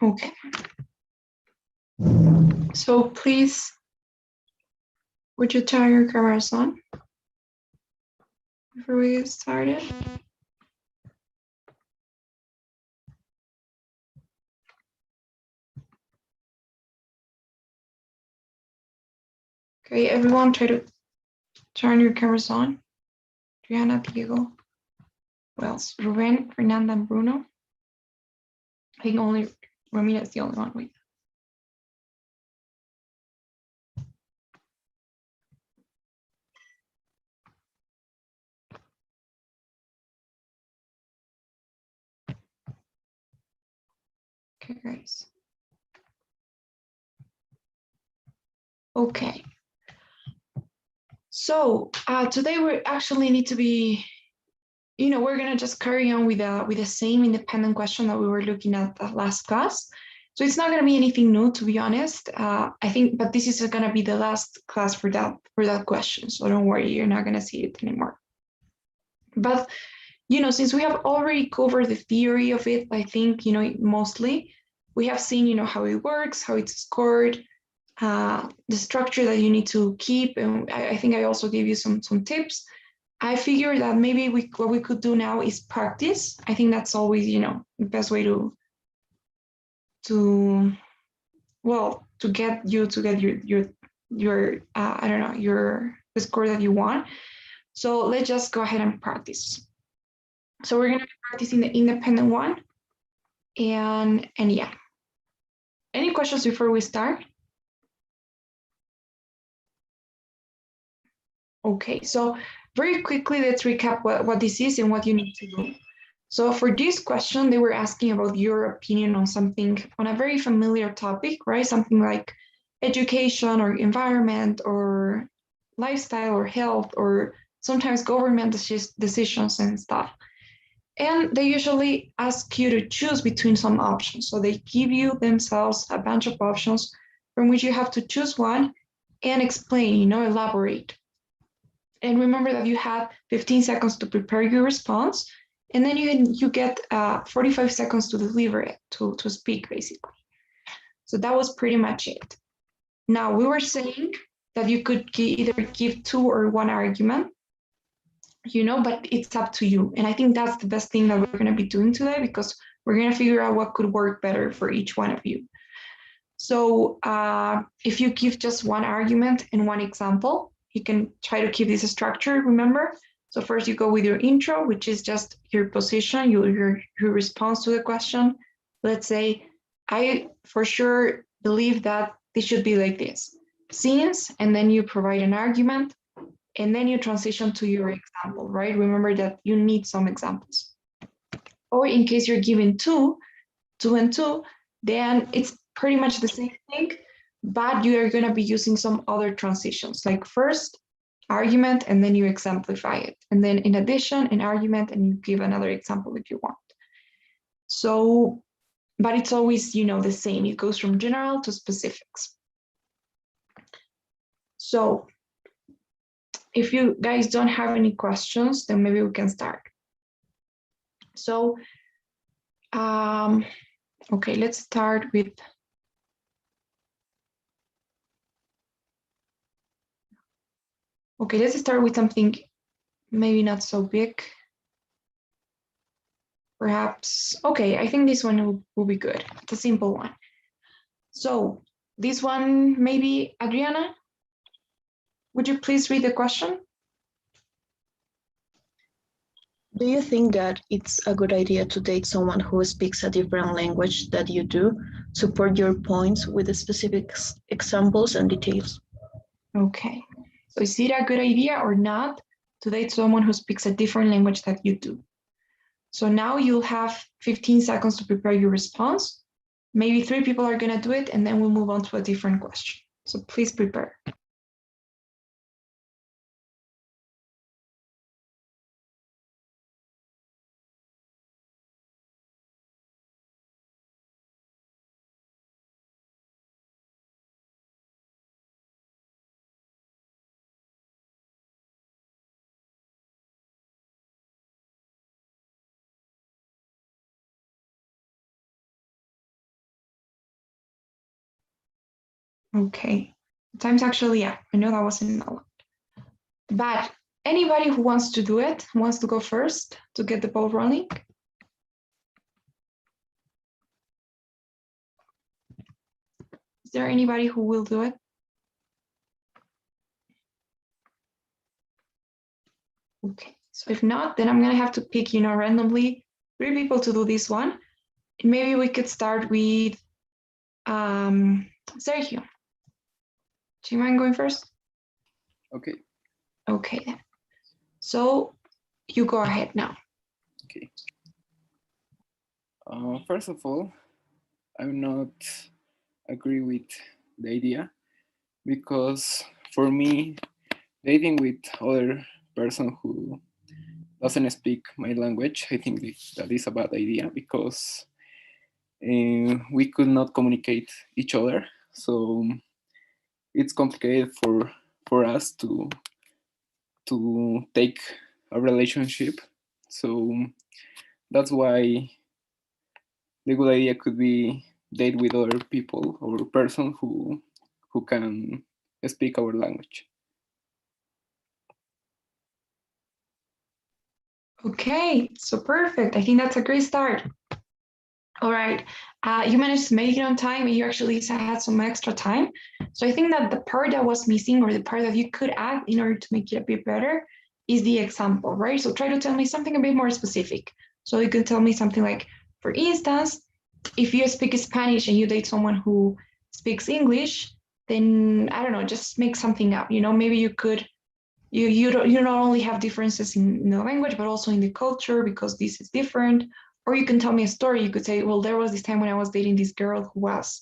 Okay. So please, would you turn your cameras on before we get started? Okay, everyone try to turn your cameras on. Triana, Diego, who else? Ruben, Fernanda, and Bruno. I think only Romina is the only one. Wait. Okay, guys. Okay. So today we actually need to be, we're gonna just carry on with the same independent question that we were looking at the last class. So it's not gonna be anything new, to be honest. I think, but this is gonna be the last class for that question. So don't worry, you're not gonna see it anymore. But since we have already covered the theory of it, I think mostly we have seen how it works, how it's scored, the structure that you need to keep, and I think I also gave you some tips. I figured that maybe what we could do now is practice. I think that's always the best way to get your I don't know, the score that you want. So let's just go ahead and practice. So we're gonna be practicing the independent one, and yeah. Any questions before we start? Okay, so very quickly, let's recap what this is and what you need to do. So for this question, they were asking about your opinion on something, on a very familiar topic, right? Something like education or environment or lifestyle or health or sometimes government decisions and stuff. And they usually ask you to choose between some options. So they give you themselves a bunch of options from which you have to choose one and explain, elaborate. And remember that you have 15 seconds to prepare your response, and then you get 45 seconds to deliver it, to speak, basically. So that was pretty much it. Now, we were saying that you could either give 2 or 1 argument, but it's up to you. And I think that's the best thing that we're going to be doing today, because we're going to figure out what could work better for each one of you. So if you give just 1 argument and 1 example, you can try to keep this structure, remember? So first you go with your intro, which is just your position, your response to the question. Let's say, I for sure believe that this should be like this. Since, and then you provide an argument, and then you transition to your example, right? Remember that you need some examples. Or in case you're given 2 and 2, then it's pretty much the same thing, but you are going to be using some other transitions, like first argument, and then you exemplify it. And then in addition, an argument, and you give another example if you want. So, but it's always, the same. It goes from general to specifics. So if you guys don't have any questions, then maybe we can start. So, okay, let's start with something maybe not so big. Perhaps, okay, I think this one will be good. It's a simple one. So this one, maybe Adriana, would you please read the question? Do you think that it's a good idea to date someone who speaks a different language that you do? Support your points with the specific examples and details. Okay, so is it a good idea or not to date someone who speaks a different language that you do? So now you'll have 15 seconds to prepare your response. Maybe 3 people are gonna do it, and then we'll move on to a different question. So please prepare. Okay. Time's actually, yeah, I know that wasn't a lot. But anybody who wants to do it, wants to go first to get the ball rolling? Is there anybody who will do it? Okay, so if not, then I'm gonna have to pick, randomly 3 people to do this one. Maybe we could start with Sergio. Do you mind going first? Okay. Okay, then. So you go ahead now. Okay. First of all, I will not agree with the idea because for me, dating with other person who doesn't speak my language, I think that is a bad idea because we could not communicate each other. So it's complicated for us to take a relationship. So that's why the good idea could be date with other people or person who can speak our language. Okay, so perfect. I think that's a great start. All right, you managed to make it on time and you actually had some extra time. So I think that the part that was missing or the part that you could add in order to make it a bit better is the example, right? So try to tell me something a bit more specific. So you could tell me something like, for instance, if you speak Spanish and you date someone who speaks English, then I don't know, just make something up. Maybe you could you not only have differences in the language but also in the culture because this is different. Or you can tell me a story. You could say, well, there was this time when I was dating this girl who was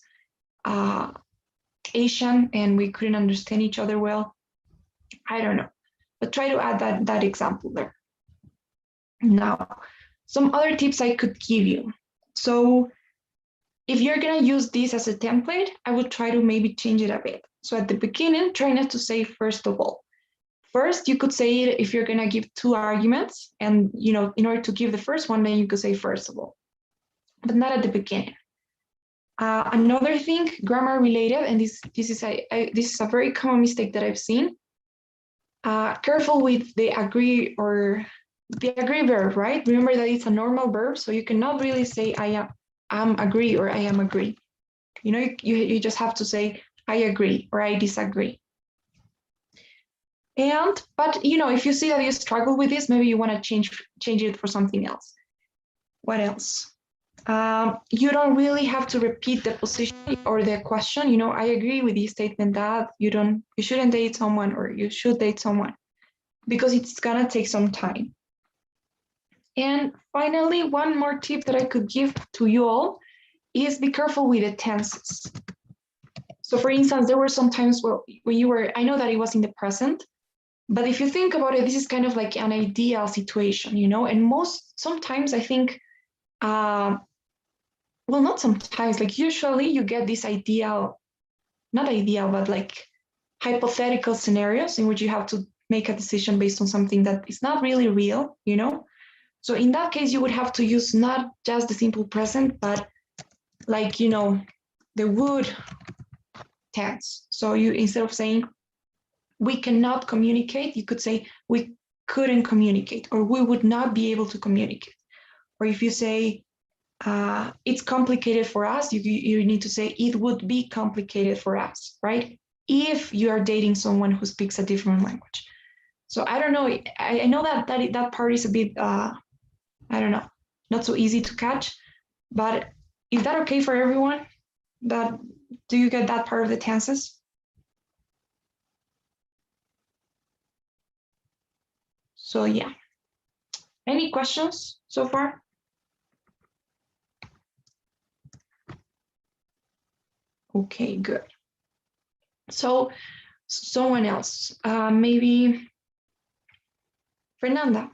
Asian and we couldn't understand each other well. I don't know, but try to add that example there. Now, some other tips I could give you. So if you're going to use this as a template, I would try to maybe change it a bit. So at the beginning, try not to say first of all. First, you could say it if you're going to give 2 arguments, and in order to give the first one, then you could say first of all, but not at the beginning. Another thing, grammar related, and this is a very common mistake that I've seen. Careful with the agree or the agree verb, right? Remember that it's a normal verb, so you cannot really say I am agree or I am agree. You just have to say I agree or I disagree. But if you see that you struggle with this, maybe you want to change it for something else. What else? You don't really have to repeat the position or the question. I agree with the statement that you shouldn't date someone or you should date someone, because it's gonna take some time. And finally, one more tip that I could give to you all is be careful with the tenses. So for instance, there were some times when I know that it was in the present, but if you think about it, this is kind of like an ideal situation, and sometimes I think, well, not sometimes, like usually you get this not ideal, but like hypothetical scenarios in which you have to make a decision based on something that is not really real, So in that case, you would have to use not just the simple present, but like, the would tense. So instead of saying, we cannot communicate, you could say we couldn't communicate, or we would not be able to communicate. Or if you say it's complicated for us, you need to say it would be complicated for us, right? If you are dating someone who speaks a different language. So I don't know, I know that part is a bit, I don't know, not so easy to catch, but is that okay for everyone? Do you get that part of the tenses? So yeah. Any questions so far? Okay, good. So someone else, maybe Fernanda,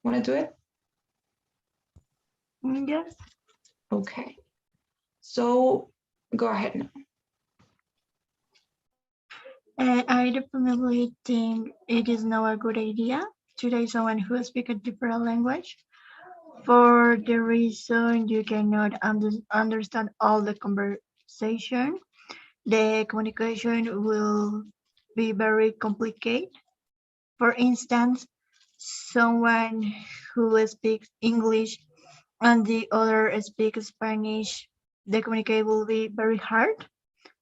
want to do it? Yes. Okay. So go ahead now. I definitely think it is not a good idea to date someone who speaks a different language, for the reason you cannot understand all the conversation. the communication will be very complicated. For instance, someone who speaks English and the other speaks Spanish, the communication will be very hard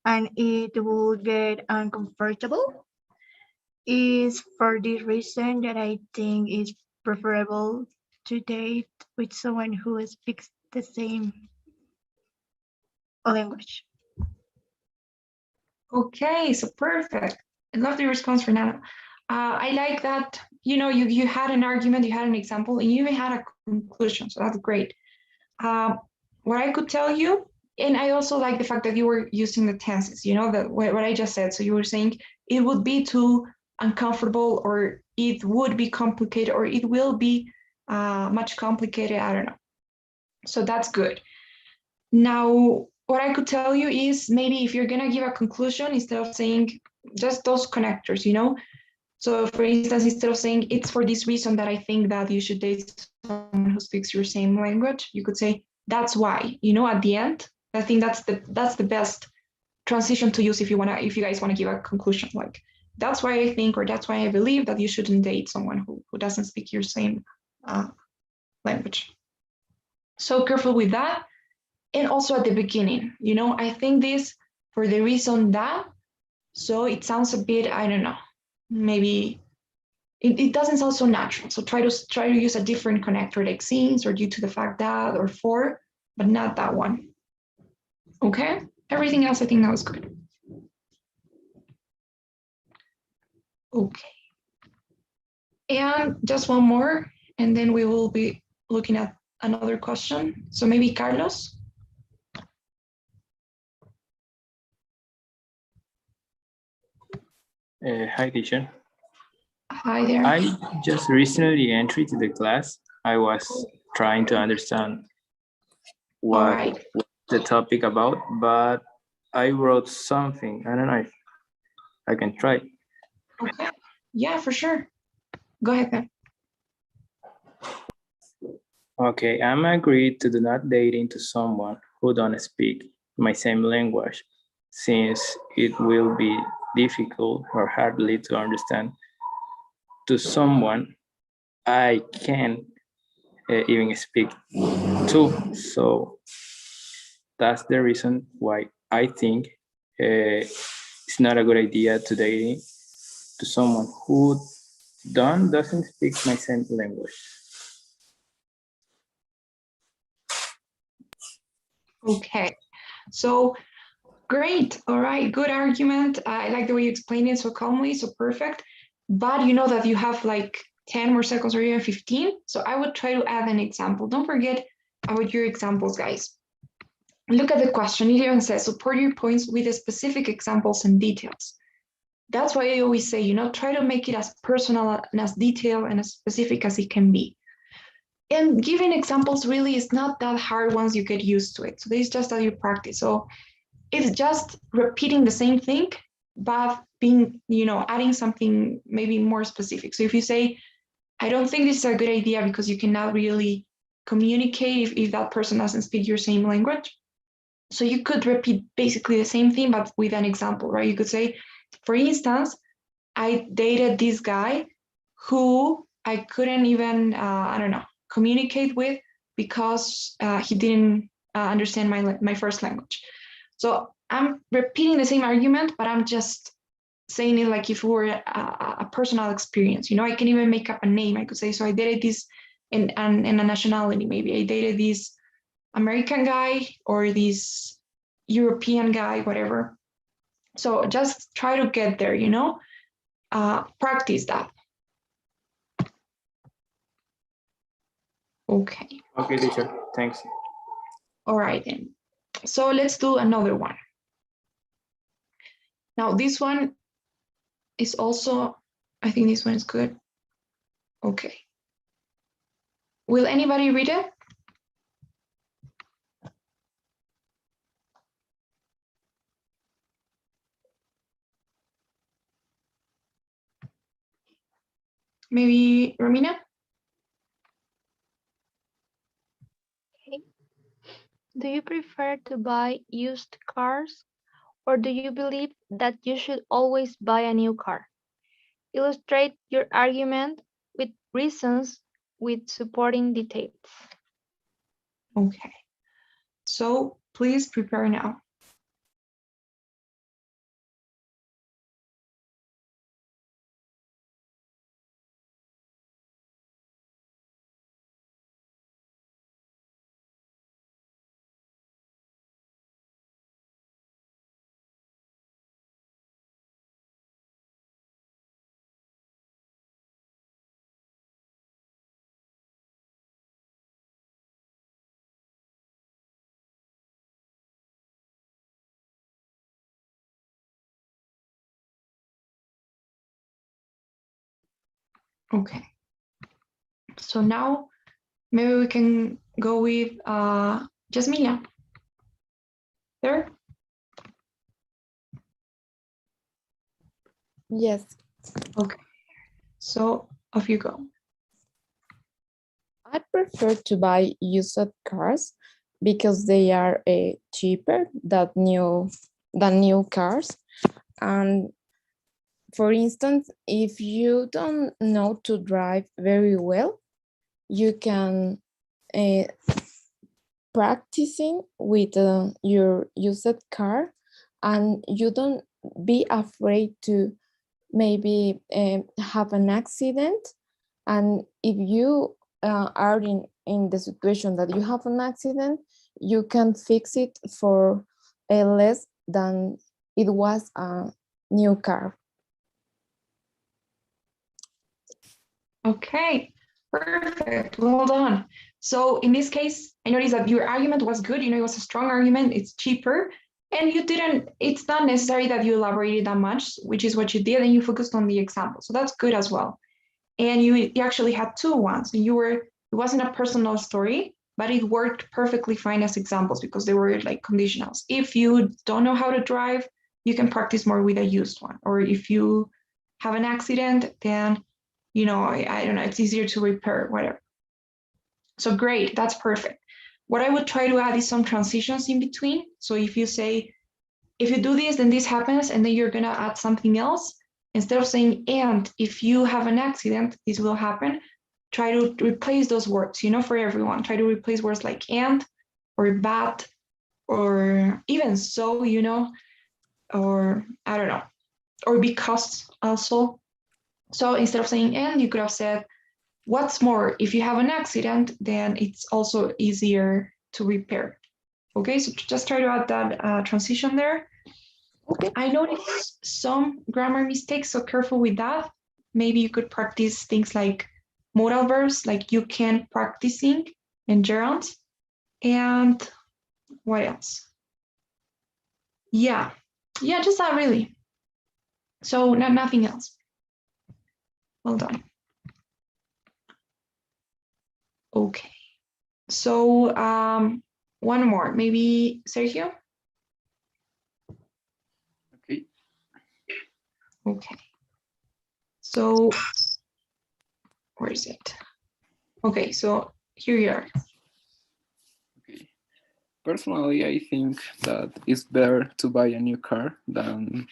and it will get uncomfortable. Is for this reason that I think it's preferable to date with someone who speaks the same language. Okay, so perfect. I love the response, Fernando. I like that, you had an argument, you had an example, and you even had a conclusion, so that's great. What I could tell you, and I also like the fact that you were using the tenses, what I just said. So you were saying it would be too uncomfortable, or it would be complicated, or it will be much complicated, I don't know. So that's good. Now, what I could tell you is maybe if you're gonna give a conclusion, instead of saying just those connectors, So for instance, instead of saying it's for this reason that I think that you should date someone who speaks your same language, you could say that's why, at the end. I think that's the best transition to use if you guys wanna give a conclusion, like that's why I think, or that's why I believe that you shouldn't date someone who doesn't speak your same language. So careful with that. And also at the beginning, I think this for the reason that, so it sounds a bit, I don't know, maybe it doesn't sound so natural. So try to use a different connector, like since, or due to the fact that, or for, but not that one. Okay, everything else I think that was good. Okay, and just one more, and then we will be looking at another question. So maybe Carlos. Hi, teacher. Hi there. I just recently entered to the class. I was trying to understand what the topic about, but I wrote something. I don't know if I can try. Okay. Yeah, for sure. Go ahead, Ben. Okay, I'm agreed to do not dating to someone who don't speak my same language, since it will be difficult or hardly to understand to someone I can't even speak to. So that's the reason why I think it's not a good idea to date to someone who doesn't speak my same language. Okay, so great. All right, good argument. I like the way you explained it so calmly, so perfect. But you know that you have like 10 more seconds or even 15. So I would try to add an example. Don't forget about your examples, guys. Look at the question. It even says support your points with the specific examples and details. That's why I always say, try to make it as personal and as detailed and as specific as it can be. And giving examples really is not that hard once you get used to it. So this is just that you practice. So it's just repeating the same thing, but being, adding something maybe more specific. So if you say, I don't think this is a good idea because you cannot really communicate if that person doesn't speak your same language. So you could repeat basically the same thing, but with an example, right? You could say, for instance, I dated this guy who I couldn't even, I don't know, communicate with because he didn't understand my first language. So I'm repeating the same argument, but I'm just saying it like if it were a personal experience. I can even make up a name. I could say, so I dated this in a nationality. Maybe I dated this American guy or this European guy, whatever. So just try to get there, practice that. Okay. Okay, teacher, thanks. All right then. So let's do another one. Now this one is also, I think this one is good. Okay. Will anybody read it? Maybe Romina? Okay. Do you prefer to buy used cars Or do you believe that you should always buy a new car? Illustrate your argument with reasons with supporting details. Okay, so please prepare now. Okay, so now maybe we can go with Jasmina. There? Yes. Okay, so off you go. I prefer to buy used cars because they are cheaper than new cars. And for instance, if you don't know to drive very well, you can practicing with your used car, and you don't be afraid to maybe have an accident. And if you are in the situation that you have an accident, you can fix it for less than it was a new car. Okay, perfect. Well done. So in this case, I noticed that your argument was good. You know, it was a strong argument. It's cheaper. And you didn't, it's not necessary that you elaborated that much, which is what you did, and you focused on the example. So that's good as well. And you actually had two ones. And it wasn't a personal story, but it worked perfectly fine as examples because they were like conditionals. If you don't know how to drive, you can practice more with a used one. Or if you have an accident, then you know, I don't know, it's easier to repair, whatever. So great, that's perfect. What I would try to add is some transitions in between. So if you say, if you do this, then this happens, and then you're gonna add something else, instead of saying, and if you have an accident, this will happen, try to replace those words, you know, for everyone. Try to replace words like and, or but, or even so, you know, or I don't know, or because also. So instead of saying and, you could have said, what's more, if you have an accident, then it's also easier to repair. Okay, so just try to add that transition there. Okay. I noticed some grammar mistakes, so careful with that. Maybe you could practice things like modal verbs, like you can, practicing, and gerunds. And what else? Yeah, just that really. So nothing else. Well done. Okay, so one more, maybe Sergio? Okay. Okay, so where is it? Okay, so here you are. Okay. Personally, I think that it's better to buy a new car than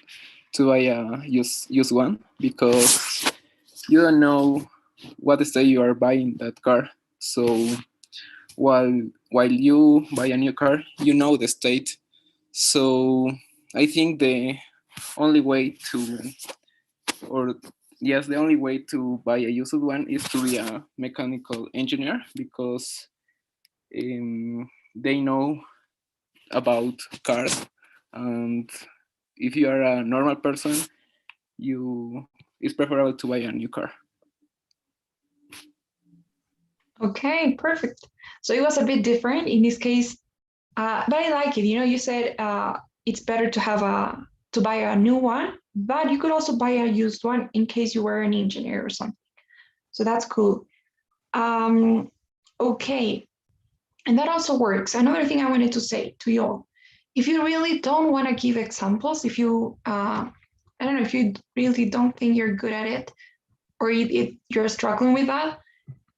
to buy a used one, because you don't know what state you are buying that car. So while you buy a new car, you know the state. So I think the only way to buy a used one is to be a mechanical engineer, because they know about cars, and if you are a normal person, it's preferable to buy a new car. Okay, perfect. So it was a bit different in this case, but I like it. You know, you said it's better to buy a new one, but you could also buy a used one in case you were an engineer or something. So that's cool. Okay, and that also works. Another thing I wanted to say to you all, if you really don't want to give examples, if you, I don't know, if you really don't think you're good at it, or you're struggling with that,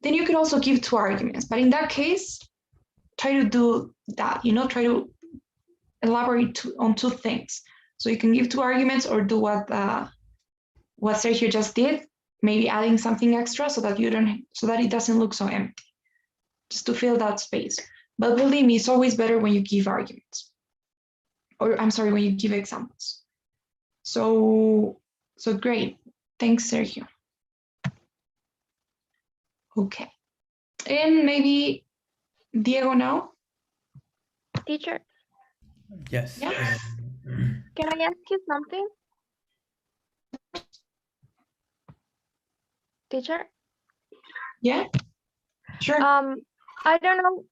then you could also give two arguments. But in that case, try to do that, you know, try to elaborate on two things. So you can give two arguments or do what Sergio just did, maybe adding something extra so that it doesn't look so empty, just to fill that space. But believe me, it's always better when you give arguments, or I'm sorry, when you give examples. So great. Thanks, Sergio. Okay. And maybe Diego now? Teacher, Yes. Yeah. can I ask you something? Teacher? Yeah, sure. I don't know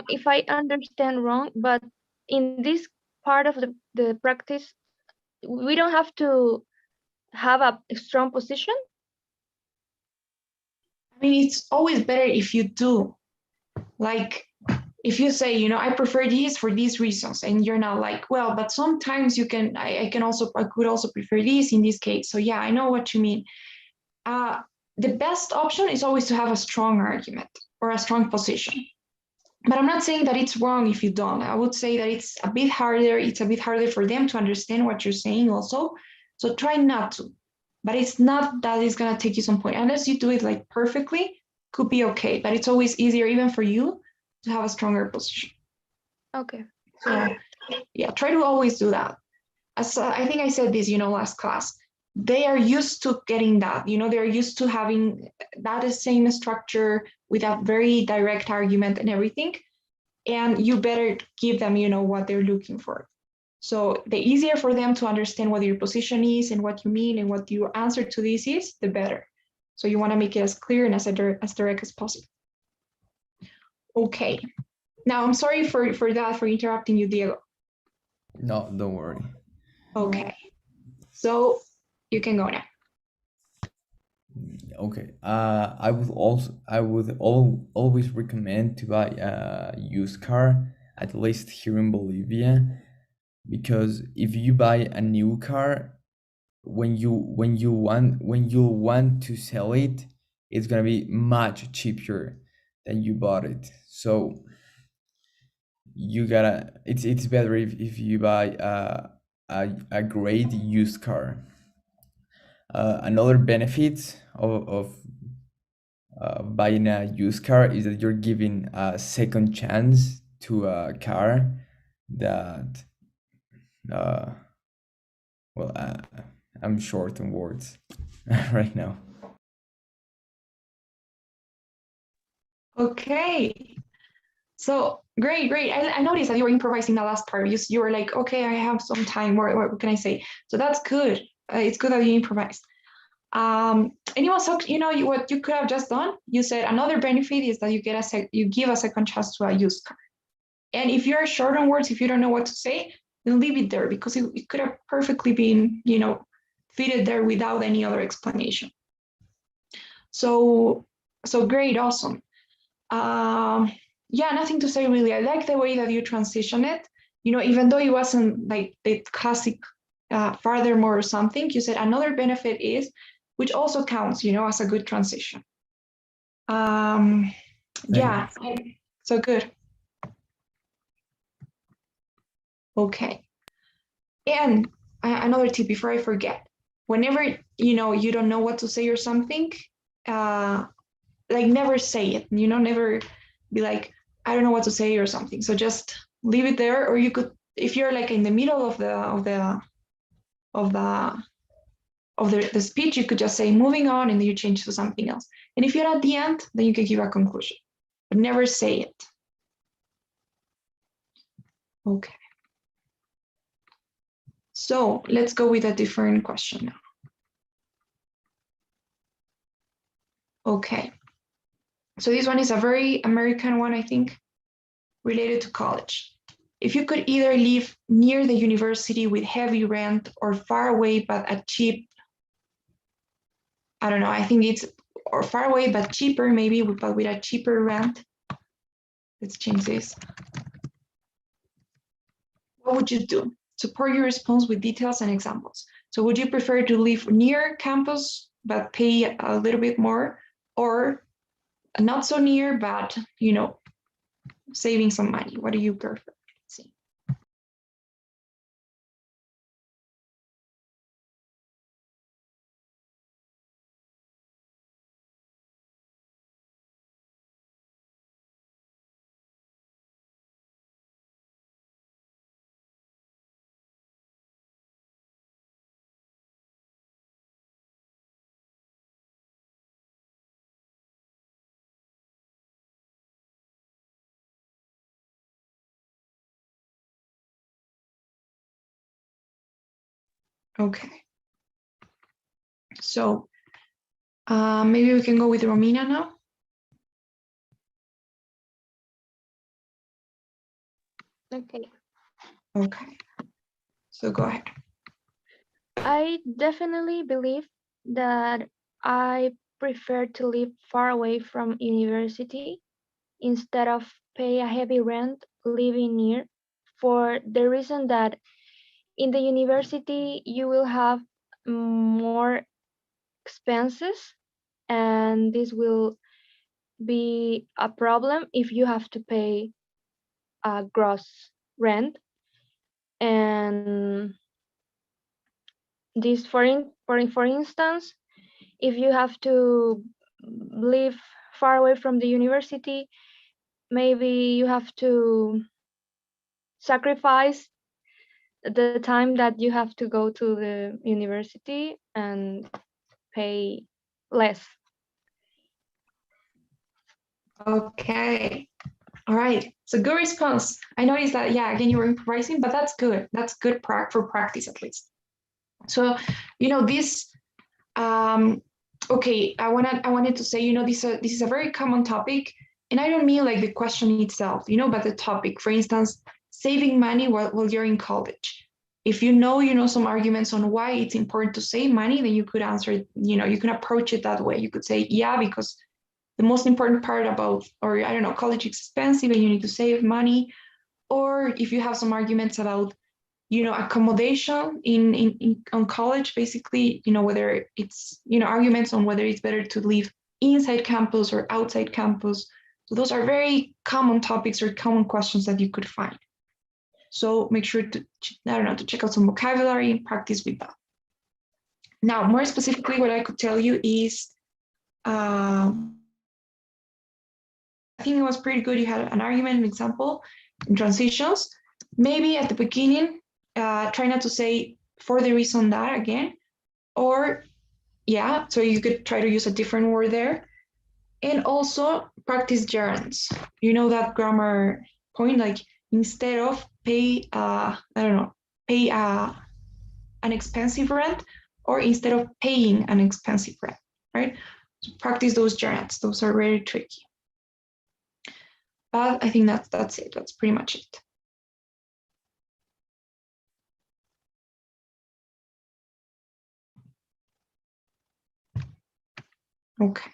if I understand wrong, but in this part of the practice, we don't have to have a strong position. I mean, it's always better if you do. Like, if you say, you know, I prefer these for these reasons, and you're not like, well, but sometimes you can, I could also prefer these in this case. So yeah, I know what you mean. The best option is always to have a strong argument or a strong position. But I'm not saying that it's wrong if you don't. I would say that it's a bit harder. It's a bit harder for them to understand what you're saying also. So try not to. But it's not that it's going to take you some point. Unless you do it like perfectly, could be okay. But it's always easier even for you to have a stronger position. Okay. So yeah, try to always do that. As I think I said this, you know, last class, they are used to getting that, you know, they're used to having that same structure with a very direct argument and everything. And you better give them, you know, what they're looking for. So the easier for them to understand what your position is and what you mean and what your answer to this is, the better. So you want to make it as clear and as direct as possible. Okay. Now I'm sorry for interrupting you, Diego. No, don't worry. Okay. So you can go now. Okay. I would always recommend to buy a used car, at least here in Bolivia, because if you buy a new car, when you want to sell it, it's gonna be much cheaper than you bought it. So it's better if you buy a great used car. Another benefit of buying a used car is that you're giving a second chance to a car that I'm short on words right now. Okay. So great. I noticed that you were improvising the last part. You were like, okay, I have some time. What can I say? So that's good. It's good that you improvised. And it was, you know, what you could have just done. You said another benefit is that you give a second chance to a used car. And if you're short on words, if you don't know what to say, then leave it there because it could have perfectly been, you know, fitted there without any other explanation. So great, awesome. Yeah, nothing to say really. I like the way that you transition it. You know, even though it wasn't like the classic furthermore or something, you said another benefit is, which also counts, you know, as a good transition. Yeah, so good. Okay. And another tip before I forget, whenever, you know, you don't know what to say or something, like never say it, you know, never be like, I don't know what to say or something. So just leave it there. Or you could, if you're like in the middle of the speech, you could just say moving on, and then you change to something else. And if you're at the end, then you can give a conclusion, but never say it. Okay. So let's go with a different question now. Okay. So this one is a very American one, I think, related to college. If you could either live near the university with heavy rent or far away but a cheap, I don't know, I think it's, or far away but cheaper, maybe, but with a cheaper rent. Let's change this. What would you do? Support your response with details and examples. So would you prefer to live near campus but pay a little bit more, or not so near but, you know, saving some money? What do you prefer? Let's see. Okay. So maybe we can go with Romina now. Okay. Okay. So go ahead. I definitely believe that I prefer to live far away from university instead of pay a heavy rent living near, for the reason that in the university you will have more expenses, and this will be a problem if you have to pay a gross rent. And this for instance, if you have to live far away from the university, maybe you have to sacrifice the time that you have to go to the university and pay less. Okay. All right. So good response. I noticed that, yeah, again, you were improvising, but that's good. That's good for practice at least. So, this, okay, I wanted to say, this is a very common topic, and I don't mean like the question itself, but the topic. For instance, saving money while you're in college. If you know some arguments on why it's important to save money, then you could answer, you can approach it that way. You could say, yeah, because the most important part about, or I don't know, college is expensive and you need to save money. Or if you have some arguments about, accommodation on college, basically, whether it's, arguments on whether it's better to live inside campus or outside campus. So those are very common topics or common questions that you could find. So make sure to, to check out some vocabulary and practice with that. Now, more specifically, what I could tell you is, I think it was pretty good. You had an argument, an example, in transitions. Maybe at the beginning, try not to say for the reason that again, or yeah, so you could try to use a different word there. And also practice gerunds. That grammar point, like instead of pay, pay an expensive rent, or instead of paying an expensive rent, right? So practice those gerunds. Those are very tricky. But I think that's it. That's pretty much it. Okay.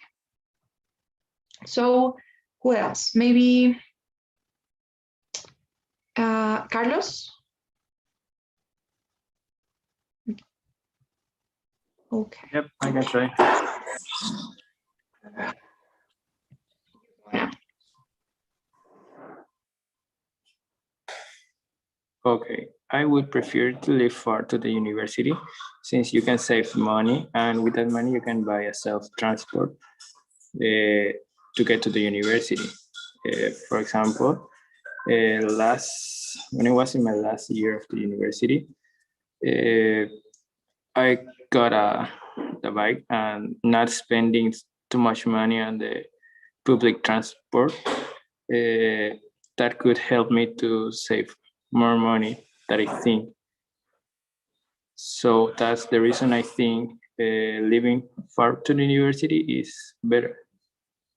So who else? Maybe Carlos? Okay. Yep, I can try. Yeah. Okay, I would prefer to live far to the university, since you can save money, and with that money you can buy a self-transport to get to the university. For example, when I was in my last year of the university, I got the bike, and not spending too much money on the public transport, that could help me to save more money that I think. So that's the reason I think living far to the university is better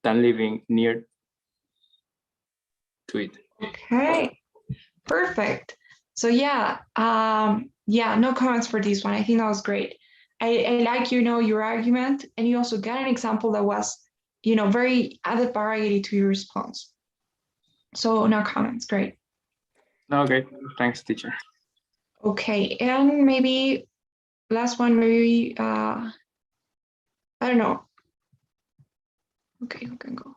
than living near to it. Okay. Perfect. So yeah, no comments for this one. I think that was great. I like, your argument, and you also got an example that was, very added variety to your response. So no comments. Great. Okay, thanks, teacher. Okay, and maybe last one, maybe I don't know. Okay, who can go?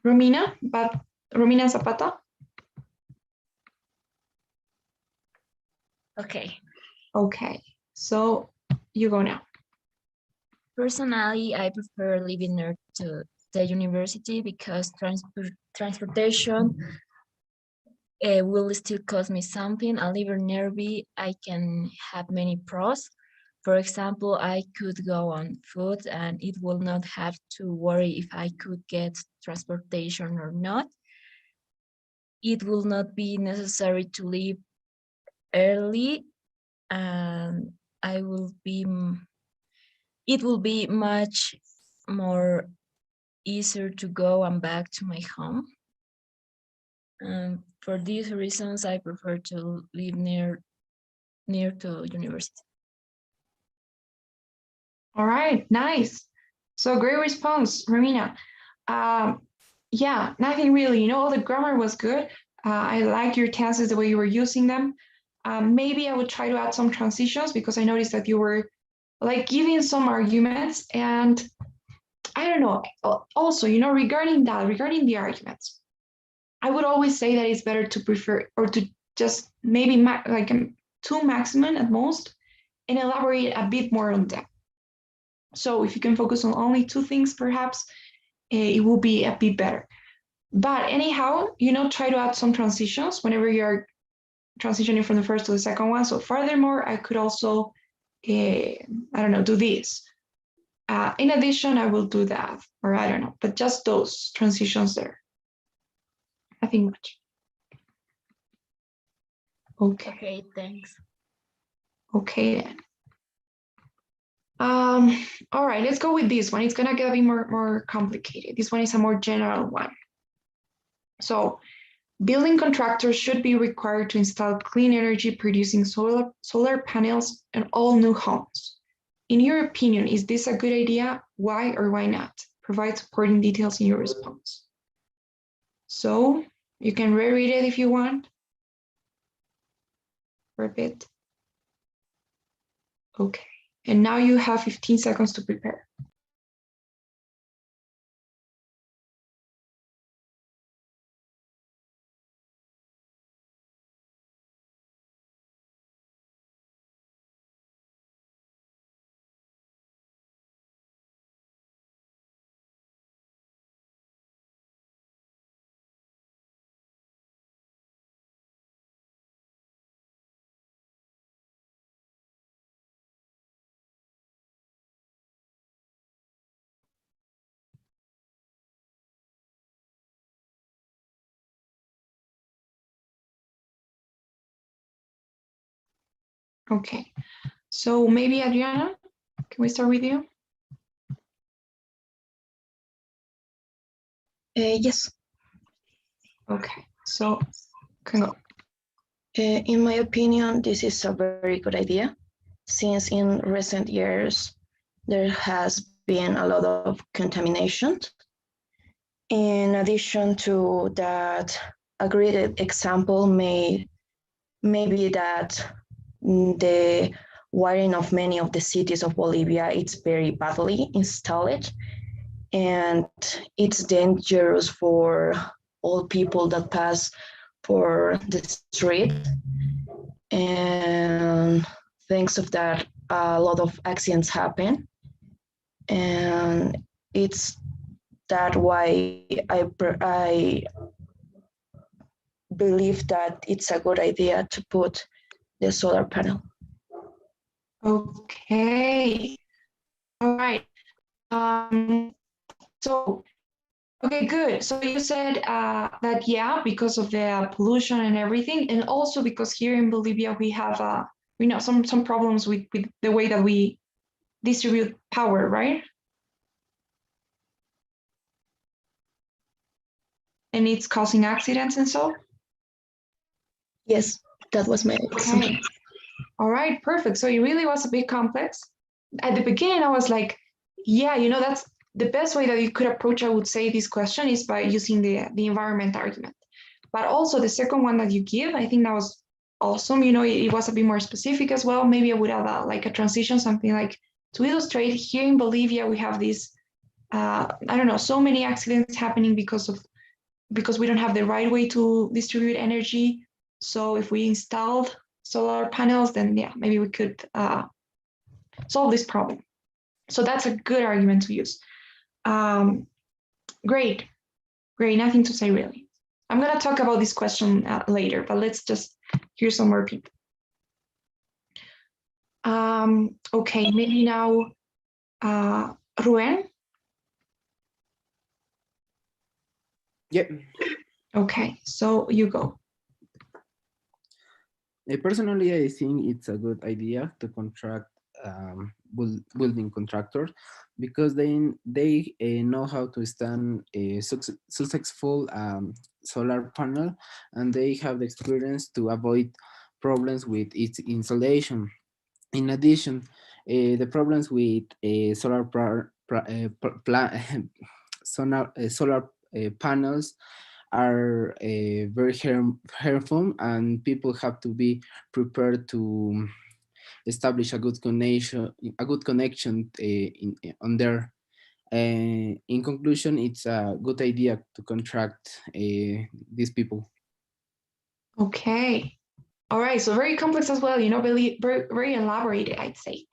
Romina, but Romina Zapata. Okay. Okay, so you go now. Personally, I prefer living near to the university because transportation will still cost me something. And living nearby, I can have many pros. For example, I could go on foot and it will not have to worry if I could get transportation or not. It will not be necessary to leave early, and I will be, it will be much more easier to go and back to my home. And for these reasons, I prefer to live near to university. All right, nice. So great response, Romina. Yeah, nothing really. All the grammar was good. I like your tenses, the way you were using them. Maybe I would try to add some transitions because I noticed that you were like giving some arguments, and I don't know. Also, regarding the arguments, I would always say that it's better to prefer or to just maybe like two maximum at most and elaborate a bit more on them. So if you can focus on only two things, perhaps it will be a bit better. But anyhow, try to add some transitions whenever you're transitioning from the first to the second one. So furthermore, I could also, I don't know, do this. In addition, I will do that, or I don't know, but just those transitions there. Nothing much. Okay. Okay, thanks. Okay then. All right, let's go with this one. It's gonna get a bit more complicated. This one is a more general one. So building contractors should be required to install clean energy producing solar panels in all new homes. In your opinion, is this a good idea? Why or why not? Provide supporting details in your response. So you can reread it if you want for a bit. Okay, and now you have 15 seconds to prepare. Okay, so maybe Adriana, can we start with you? Yes. Okay, so can go. In my opinion, this is a very good idea, since in recent years there has been a lot of contamination. In addition to that, a great example may be that the wiring of many of the cities of Bolivia it's very badly installed, and it's dangerous for all people that pass for the street. And thanks of that, a lot of accidents happen, and it's that why I believe that it's a good idea to put the solar panel. Okay. All right. So, okay, good. So you said that, yeah, because of the pollution and everything, and also because here in Bolivia we have, some problems with the way that we distribute power, right? And it's causing accidents and so? Yes, that was my example. Okay. All right, perfect. So it really was a bit complex. At the beginning, I was like, yeah, that's the best way that you could approach, I would say, this question is by using the environment argument. But also the second one that you give, I think that was awesome. It was a bit more specific as well. Maybe I would add like a transition, something like to illustrate here in Bolivia, we have this, I don't know, so many accidents happening because we don't have the right way to distribute energy. So if we installed solar panels, then yeah, maybe we could solve this problem. So that's a good argument to use. Great, nothing to say really. I'm gonna talk about this question later, but let's just hear some more people. Okay, maybe now, Ruben. Yep. Okay, so you go. Personally, I think it's a good idea to contract building contractors because they know how to stand a successful solar panel, and they have the experience to avoid problems with its installation. In addition, the problems with solar panels are very harmful, and people have to be prepared to establish a good connection on there. In conclusion, it's a good idea to contract these people. Okay. All right. So very complex as well, very elaborated, I'd say.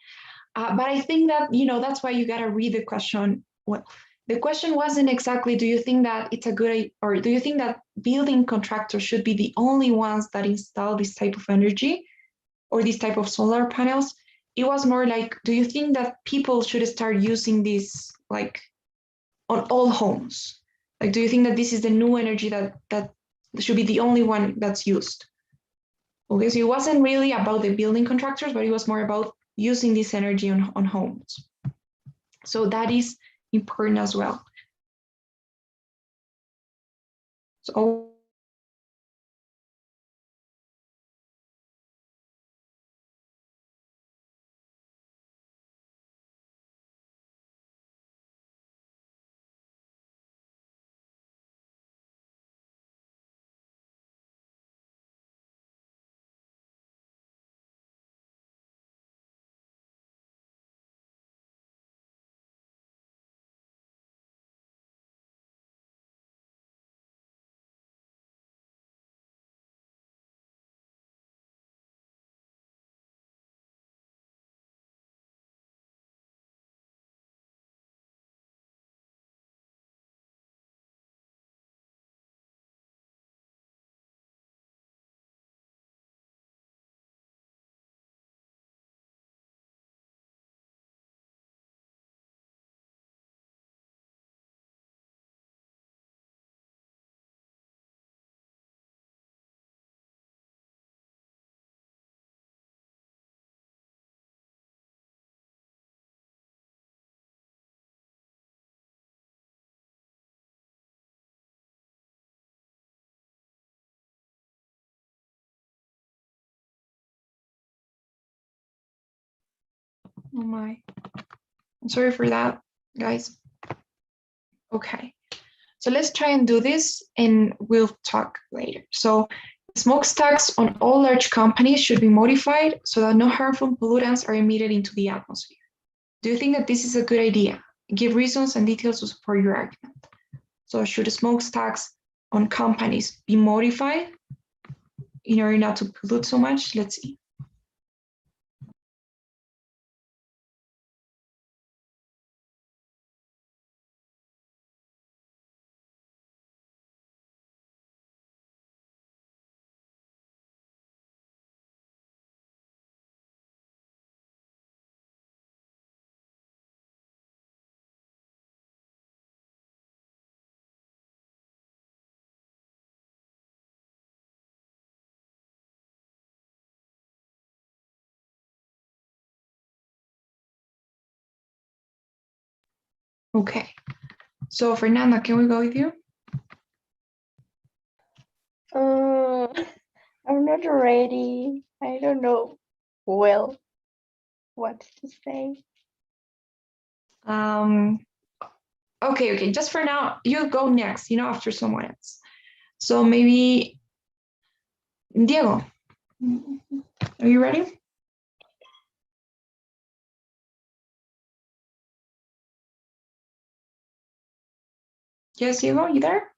But I think that, that's why you got to read the question. Well, the question wasn't exactly, do you think that it's a good, or do you think that building contractors should be the only ones that install this type of energy or this type of solar panels? It was more like, do you think that people should start using this like on all homes? Like, do you think that this is the new energy that should be the only one that's used? Okay, so it wasn't really about the building contractors, but it was more about using this energy on homes. So that is important as well. So oh my, I'm sorry for that, guys. Okay, so let's try and do this and we'll talk later. So smokestacks on all large companies should be modified so that no harmful pollutants are emitted into the atmosphere. Do you think that this is a good idea? Give reasons and details to support your argument. So should smokestacks on companies be modified in order not to pollute so much? Let's see. Okay, so Fernanda, can we go with you? I'm not ready. I don't know well what to say. Okay, just for now, you go next, after someone else. So maybe Diego, are you ready? Yes, Diego, you there?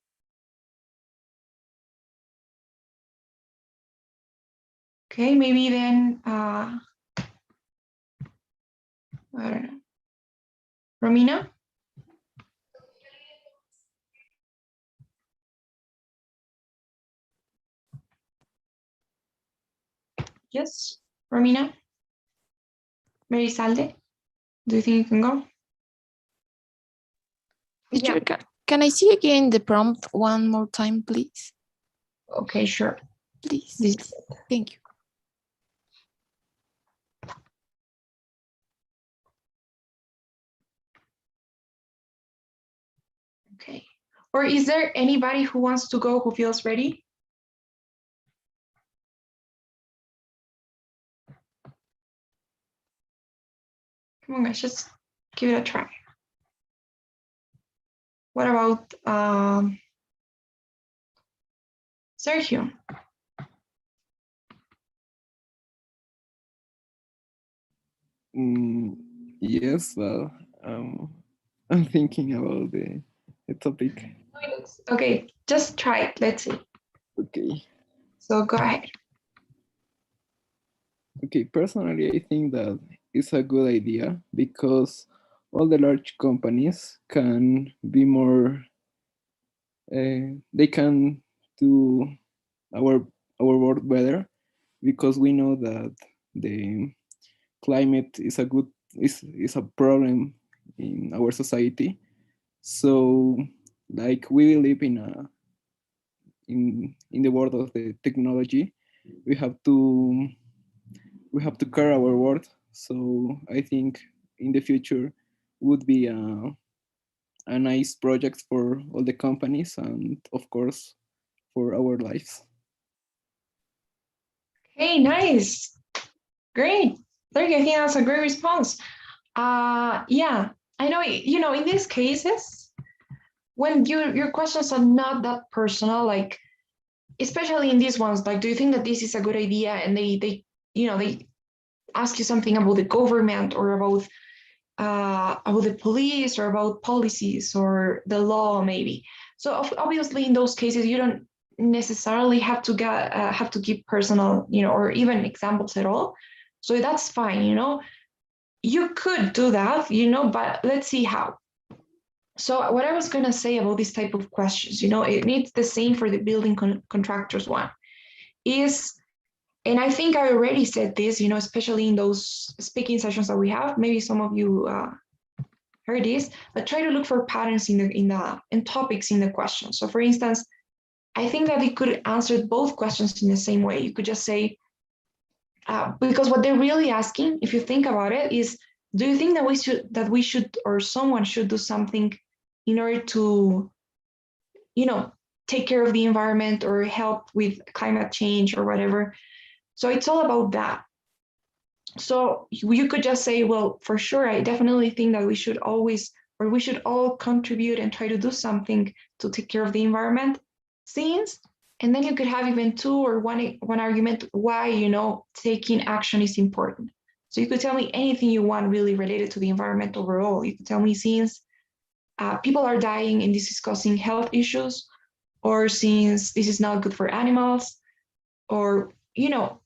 Okay, maybe then, I don't know. Romina? Yes, Romina? Marisalde? Do you think you can go? Teacher, can I see again the prompt one more time, please? Okay, sure. Please. Thank you. Or is there anybody who wants to go, who feels ready? Come on, guys, just give it a try. What about Sergio? Yes, well, I'm thinking about the topic. Okay, just try it. Let's see. Okay. So go ahead. Okay, personally, I think that it's a good idea because all the large companies can be more, they can do our world better because we know that the climate is is a problem in our society. So, like, we live in the world of the technology, we have to care our world. So I think in the future would be a nice project for all the companies and of course for our lives. Hey, nice. Great. Thank you. I think that's a great response. Yeah, I know, you know, in these cases, when your questions are not that personal, like, especially in these ones, like, do you think that this is a good idea? And they ask you something about the government or about the police or about policies or the law, maybe. So obviously, in those cases, you don't necessarily have to give personal, or even examples at all. So that's fine, You could do that, but let's see how. So what I was going to say about this type of questions, it needs the same for the building contractors one, is, and I think I already said this, especially in those speaking sessions that we have, maybe some of you heard this, but try to look for patterns in topics in the question. So for instance, I think that you could answer both questions in the same way. You could just say, because what they're really asking, if you think about it, is, do you think that we should, or someone should do something in order to, take care of the environment or help with climate change or whatever? So it's all about that. So you could just say, well, for sure, I definitely think that we should all contribute and try to do something to take care of the environment, and then you could have even two or one argument why, taking action is important. So you could tell me anything you want really related to the environment overall. You could tell me, since people are dying and this is causing health issues, or since this is not good for animals, or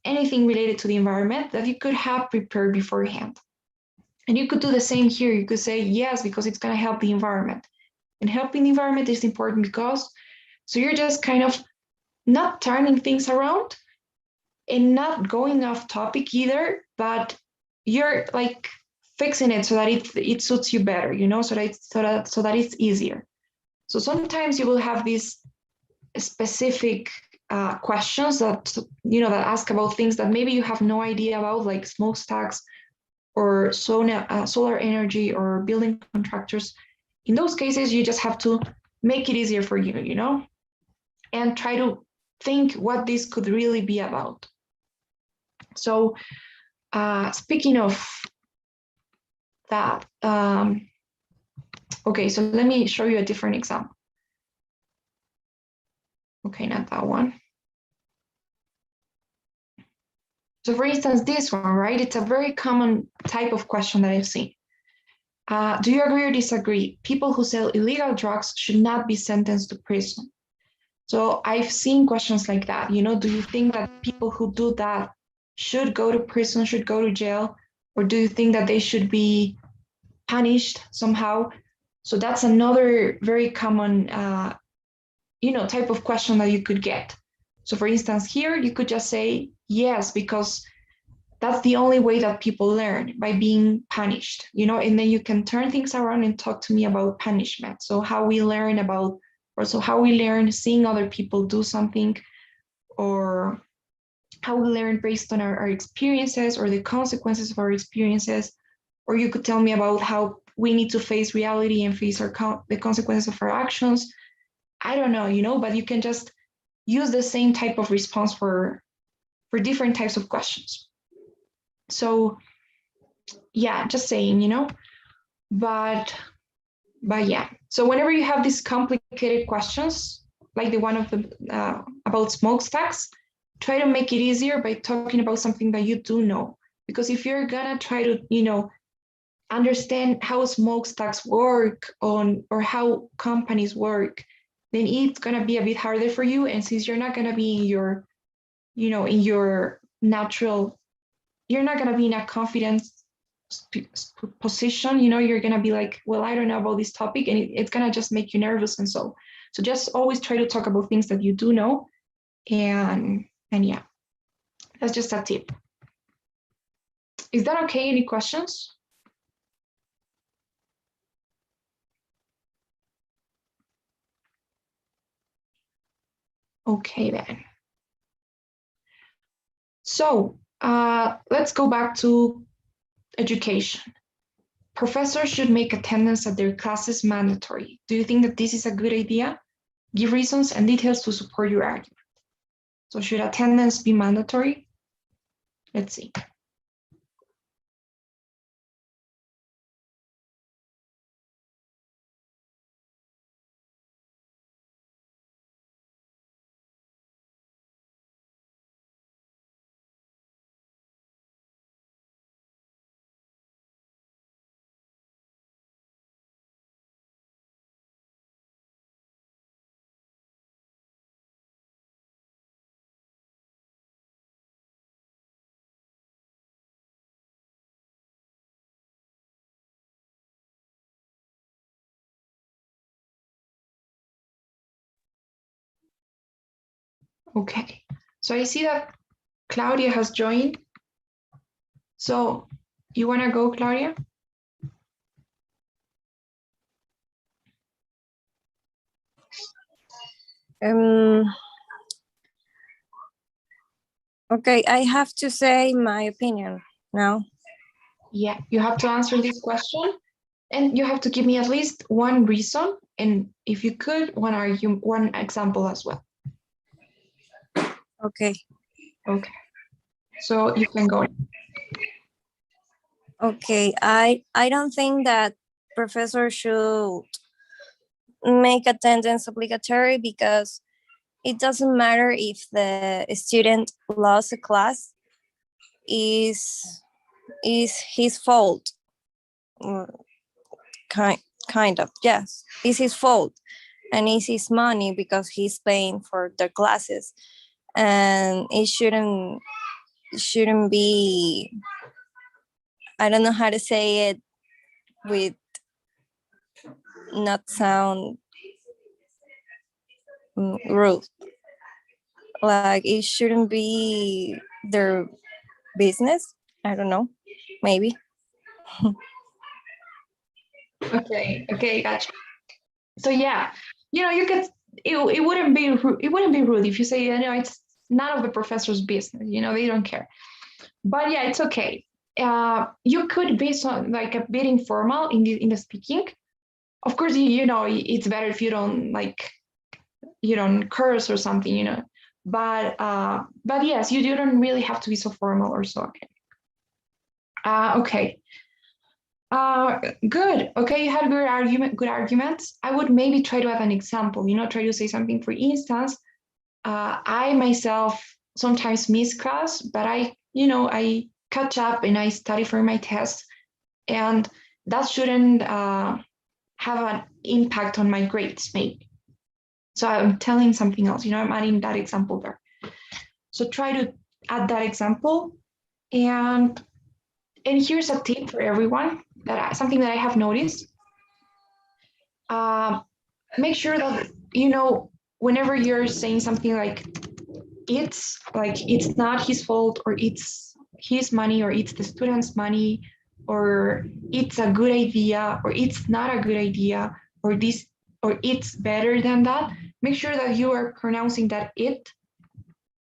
anything related to the environment that you could have prepared beforehand. And you could do the same here. You could say, yes, because it's going to help the environment. And helping the environment is important because, so you're just kind of not turning things around and not going off topic either, but you're like fixing it so that it suits you better, so that it's easier. So sometimes you will have these specific questions that that ask about things that maybe you have no idea about, like smokestacks or solar energy or building contractors. In those cases, you just have to make it easier for you, and try to think what this could really be about. So speaking of that, okay, so let me show you a different example. Okay, not that one. So for instance, this one, right? It's a very common type of question that I've seen. Do you agree or disagree? People who sell illegal drugs should not be sentenced to prison. So I've seen questions like that. Do you think that people who do that should go to prison, should go to jail? Or do you think that they should be punished somehow? So that's another very common, type of question that you could get. So for instance, here you could just say, yes, because that's the only way that people learn, by being punished, and then you can turn things around and talk to me about punishment. So how we learn seeing other people do something, or how we learn based on our experiences or the consequences of our experiences. Or you could tell me about how we need to face reality and face the consequences of our actions. I don't know, you know, but you can just use the same type of response for different types of questions. So yeah, just saying, you know, but yeah. So whenever you have these complicated questions, like the one of the about smokestacks, try to make it easier by talking about something that you do know. Because if you're gonna try to, you know, understand how smokestacks work or how companies work, then it's gonna be a bit harder for you. And since you're not gonna be in your, you know, in your natural, you're not gonna be in a confident position, you know, you're gonna be like, well, I don't know about this topic, and it's gonna just make you nervous. And so just always try to talk about things that you do know. And yeah, that's just a tip. Is that okay? Any questions? Okay then. So let's go back to education. Professors should make attendance at their classes mandatory. Do you think that this is a good idea? Give reasons and details to support your argument. So should attendance be mandatory? Let's see. Okay, so I see that Claudia has joined. So you want to go, Claudia? Okay, I have to say my opinion now. Yeah, you have to answer this question, and you have to give me at least one reason, and if you could, one example as well. Okay. Okay, so you can go. Okay, I don't think that professors should make attendance obligatory, because it doesn't matter if the student lost a class, is his fault. Kind of, yes, it's his fault, and it's his money because he's paying for the classes, and it shouldn't be, I don't know how to say it with not sound rude. Like, it shouldn't be their business. I don't know, maybe. Okay, gotcha. So yeah, you know, you could, it wouldn't be rude if you say, you know, it's none of the professor's business, you know, they don't care. But yeah, it's okay. You could be like a bit informal in the speaking. Of course, you know, it's better if you don't curse or something, you know. But yes, you don't really have to be so formal or so. Okay. Okay. Good. Okay, you had good arguments. I would maybe try to have an example, you know, try to say something. For instance, I myself sometimes miss class, but I catch up and I study for my test, and that shouldn't have an impact on my grades, maybe. So I'm telling something else, you know, I'm adding that example there. So try to add that example. And here's a tip for everyone, something that I have noticed. Make sure that, you know, whenever you're saying something like it's not his fault, or it's his money, or it's the student's money, or it's a good idea, or it's not a good idea, or this, or it's better than that, make sure that you are pronouncing that it,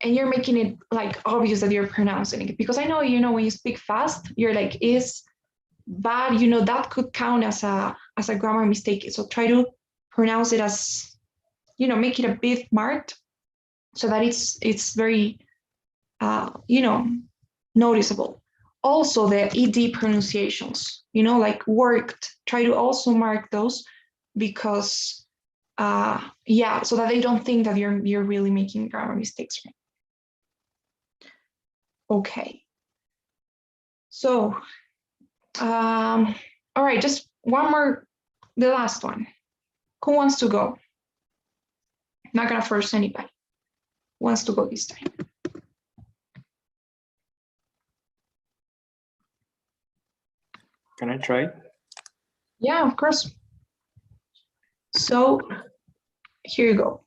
and you're making it like obvious that you're pronouncing it. Because I know, you know, when you speak fast, you're like is, but you know, that could count as a grammar mistake. So try to pronounce it as make it a bit marked so that it's very, noticeable. Also the ED pronunciations, like worked, try to also mark those because, so that they don't think that you're really making grammar mistakes. Okay. So, all right, just one more, the last one. Who wants to go? Not gonna force anybody. Who wants to go this time? Can I try? Yeah, of course. So here you go.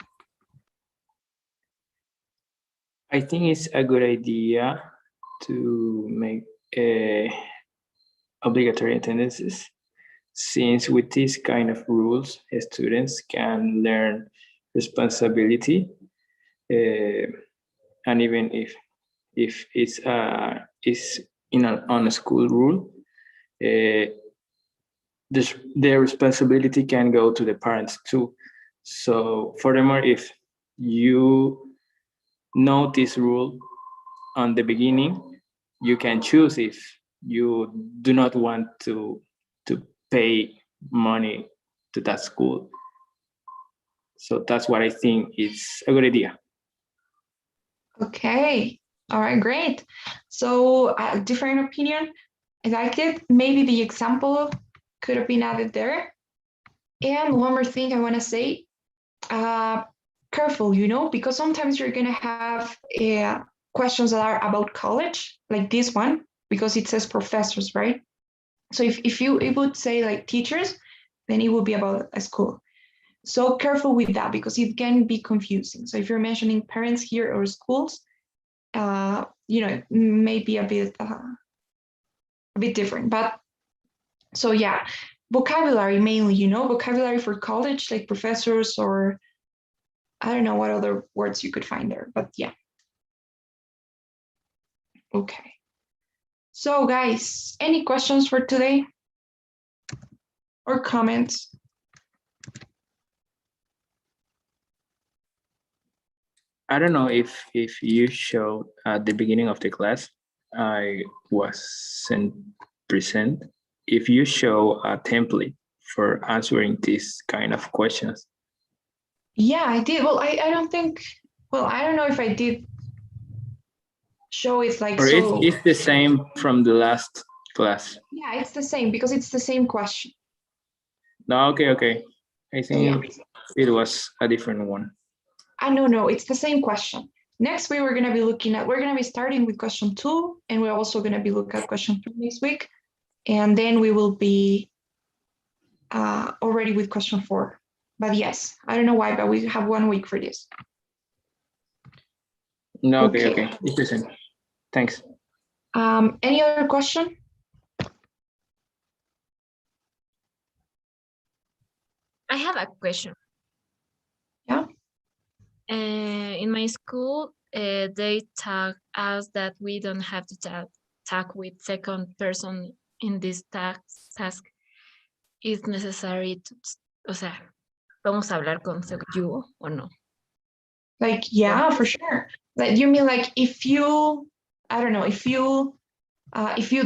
I think it's a good idea to make obligatory attendances, since with these kind of rules, students can learn responsibility, and even if it's on a school rule, their responsibility can go to the parents too. So furthermore, if you know this rule on the beginning, you can choose if you do not want to pay money to that school. So that's what I think is a good idea. Okay. All right, great. So different opinion. I like it. Maybe the example could have been added there. And one more thing I want to say, careful, because sometimes you're going to have questions that are about college, like this one, because it says professors, right? So if it would say like teachers, then it would be about a school. So careful with that because it can be confusing. So if you're mentioning parents here or schools, it may be a bit different. But so yeah, vocabulary mainly, vocabulary for college, like professors, or I don't know what other words you could find there, but yeah. Okay. So guys, any questions for today or comments? I don't know if you showed at the beginning of the class, I wasn't present. If you show a template for answering these kind of questions. Yeah, I did. Well, I don't think, I don't know if I did show it like or so. It's the same from the last class. Yeah, it's the same because it's the same question. No, okay. I think it was a different one. No, it's the same question. Next week, we're going to be starting with question 2, and we're also going to be looking at question 3 next week. And then we will be already with question 4. But yes, I don't know why, but we have 1 week for this. No, okay. It's the same. Thanks. Any other question? I have a question. Yeah. In my school, they taught us that we don't have to talk with second person in this task. Is necessary to, ¿vamos a hablar con you o no? Like, yeah, for sure. Like, you mean like if you, I don't know, if you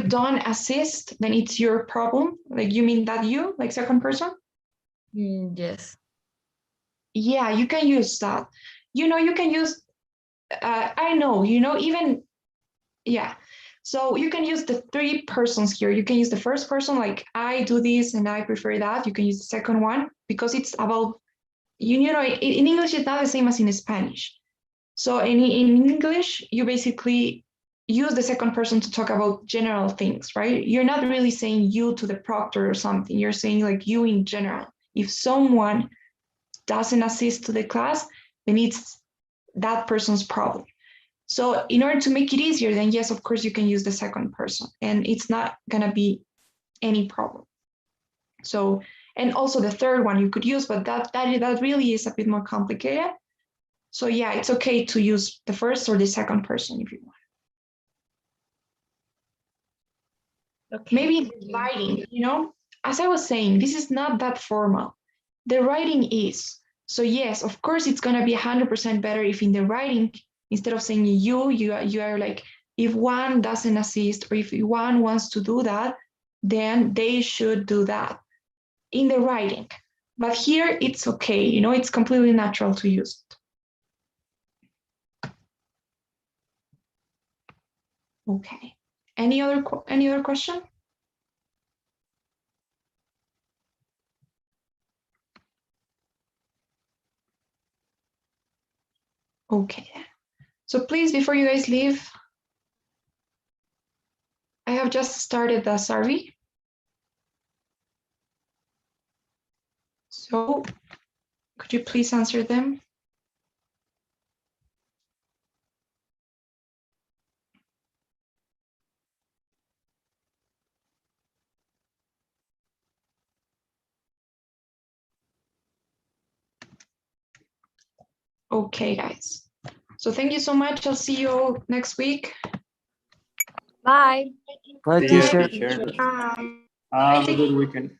don't assist, then it's your problem? Like, you mean that you, like second person? Yes. Yeah, you can use that. You can use, I know, even, yeah. So you can use the 3 persons here. You can use the first person, like I do this and I prefer that. You can use the second one because it's about, in English, it's not the same as in Spanish. So in English, you basically use the second person to talk about general things, right? You're not really saying you to the proctor or something. You're saying like you in general. If someone doesn't assist to the class, then it's that person's problem. So in order to make it easier, then yes, of course, you can use the second person and it's not gonna be any problem. So, and also the third one you could use, but that really is a bit more complicated. So yeah, it's okay to use the first or the second person if you want. Okay. Maybe writing, as I was saying, this is not that formal. The writing is. So yes, of course, it's gonna be 100% better if in the writing, instead of saying you are like, if one doesn't assist or if one wants to do that, then they should do that in the writing. But here it's okay, you know, it's completely natural to use it. Okay. Any other question? Okay. So please, before you guys leave, I have just started the survey. So could you please answer them? Okay, guys. So thank you so much. I'll see you next week. Bye. Bye, See you, teacher. teacher. Bye. Have a good weekend.